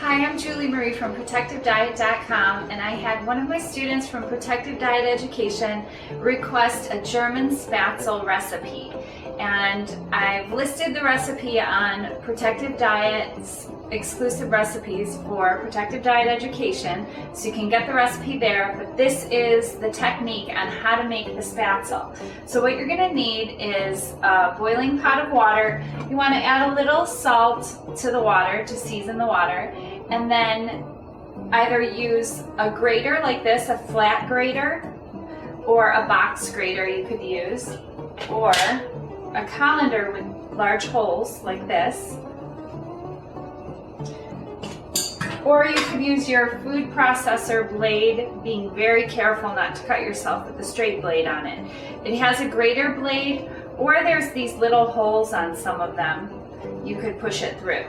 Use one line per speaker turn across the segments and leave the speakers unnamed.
Hi, I'm Julie Marie from ProtectiveDiet.com, and I had one of my students from Protective Diet Education request a German Spätzle recipe. And I've listed the recipe on Protective Diet's exclusive recipes for Protective Diet Education, so you can get the recipe there, but this is the technique on how to make the Spätzle. So what you're going to need is a boiling pot of water. You want to add a little salt to the water to season the water, and then either use a grater like this, a flat grater, or a box grater you could use, or a colander with large holes like this. Or you could use your food processor blade, being very careful not to cut yourself with the straight blade on it. It has a grater blade, or there's these little holes on some of them. You could push it through.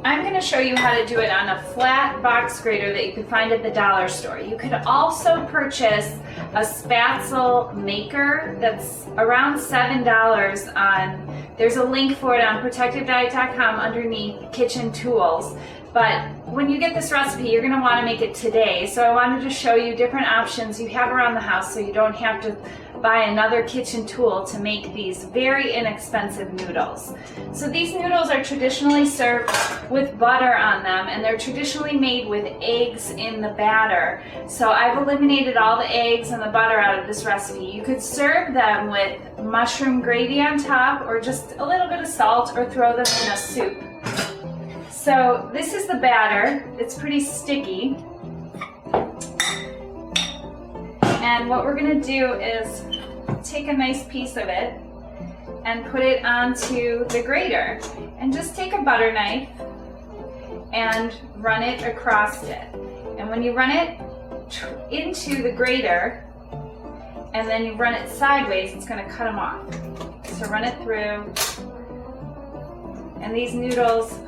I'm going to show you how to do it on a flat box grater that you can find at the dollar store. You could also purchase a Spätzle maker that's around $7 on, there's a link for it on ProtectiveDiet.com underneath kitchen tools. But when you get this recipe, you're going to want to make it today. So I wanted to show you different options you have around the house so you don't have to buy another kitchen tool to make these very inexpensive noodles. So these noodles are traditionally served with butter on them, and they're traditionally made with eggs in the batter. So I've eliminated all the eggs and the butter out of this recipe. You could serve them with mushroom gravy on top, or just a little bit of salt, or throw them in a soup. So this is the batter. It's pretty sticky. And what we're going to do is take a nice piece of it and put it onto the grater. And just take a butter knife and run it across it. And when you run it into the grater, and then you run it sideways, it's going to cut them off. So run it through, and these noodles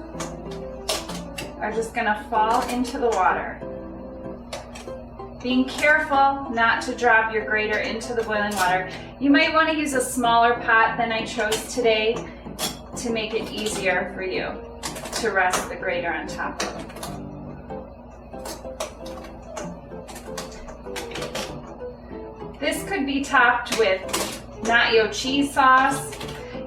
are just going to fall into the water. Being careful not to drop your grater into the boiling water. You might want to use a smaller pot than I chose today to make it easier for you to rest the grater on top of. This could be topped with nacho cheese sauce.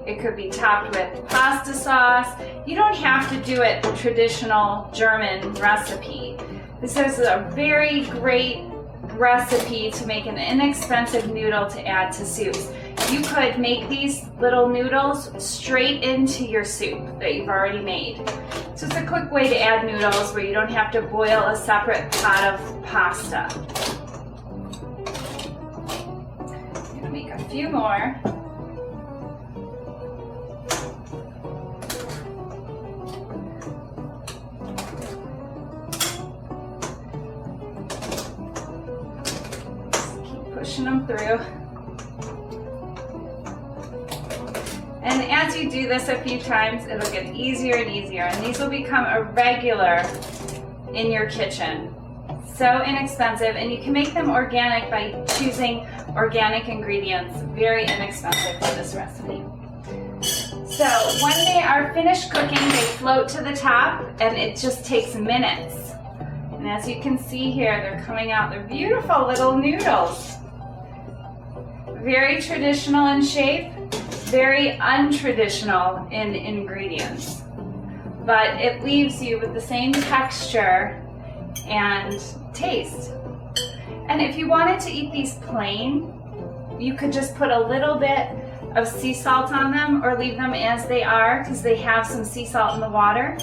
It could be topped with pasta sauce. You don't have to do it the traditional German recipe. This is a very great recipe to make an inexpensive noodle to add to soups. You could make these little noodles straight into your soup that you've already made. So it's a quick way to add noodles where you don't have to boil a separate pot of pasta. I'm gonna make a few more. Pushing them through. And as you do this a few times, it'll get easier and easier, and these will become a regular in your kitchen. So inexpensive, and you can make them organic by choosing organic ingredients. Very inexpensive for this recipe. So when they are finished cooking, they float to the top, and it just takes minutes. And as you can see here, they're coming out. They're beautiful little noodles. Very traditional in shape, very untraditional in ingredients. But it leaves you with the same texture and taste. And if you wanted to eat these plain, you could just put a little bit of sea salt on them, or leave them as they are because they have some sea salt in the water.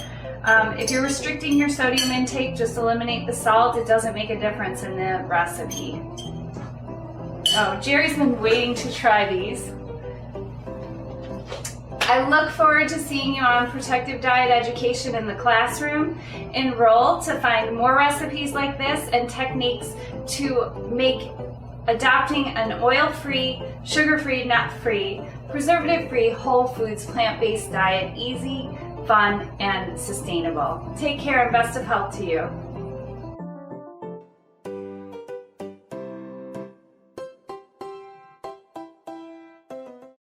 If you're restricting your sodium intake, just eliminate the salt. It doesn't make a difference in the recipe. Oh, Jerry's been waiting to try these. I look forward to seeing you on Protective Diet Education in the classroom. Enroll to find more recipes like this and techniques to make adopting an oil-free, sugar-free, nut-free, preservative-free, whole foods, plant-based diet easy, fun, and sustainable. Take care and best of health to you.